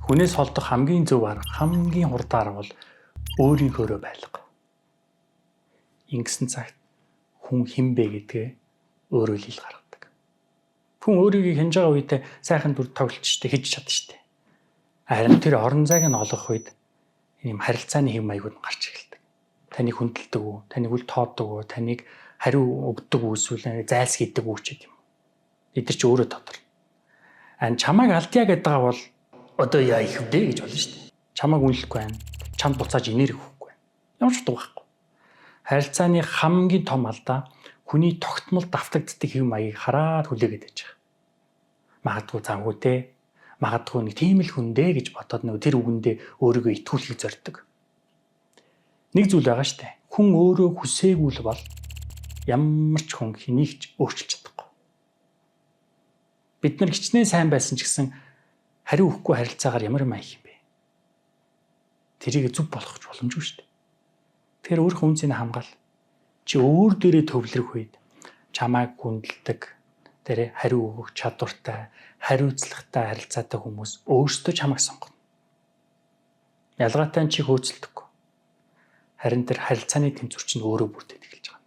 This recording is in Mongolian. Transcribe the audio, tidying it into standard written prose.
Хүнээс холдох хамгийн зөв арга, хамгийн хурдан арга бол өөрийнхөөрөө байлга. Ингэсэн цагт хүн хэн бэ гэдгээ өөрөө л ил гаргадаг. Хүн өөрийгөө хянаж байгаа үедээ сайхан дүр тоглолцтой хийж чадна шүү дээ. Харин тэр орон зайг нь олгох үед ийм харилцааны хэв маягууд гарч эхэлдэг. Таныг хүндэлдэг үү, таныг үл тооддог үү, таныг хариу өгдөг үү, эсвэл зайлс хийдэг үү ч гэдэм. Эдгээр чи өөрөө тодор. Ан чамайг алдъя гэдэг байгаа бол одоо яа их вэ гэж болно шүү дээ. Чамайг үнэлэхгүй байна. Чамд буцааж энерги өгөхгүй байна. Ямар ч утга байхгүй. Харилцааны хамгийн том алдаа хүний тогтмол давтагддаг хэв маягийг хараад хүлээгээд байж байгаа. Магадгүй замгүй те. Магадгүй нэг тийм л хүн дээ гэж бодоод нөгөө тэр үгэндээ өөрийгөө итгүүлэхийг зорддог. Нэг зүйл байгаа шүү дээ. Хүн өөрөө хүсээгүй л бол ямар ч хүн хэнийг ч өөрчилж чадахгүй. Бид нар хичнээн сайн байсан ч гэсэн хариу өгөхгүй харилцаагаар ямар маях юм бэ? Тэрийг зүв болгох боломжгүй шүү дээ. Тэгэхээр өөрийнхөө үнцийг хамгаал. Чи өөр дээрээ төвлөрөх үед чамайг хүндэлдэг, тэр хариу өгөх чадвартай, хариуцлагатай харилцаатай хүмүүс өөрсдөө чамайг сонгоно. Ялгаатай чи хөөцөлдөггүй. Харин тэр харилцааны тэнцвэр чинь өөрөө бүрдээд эхэлж байгаа.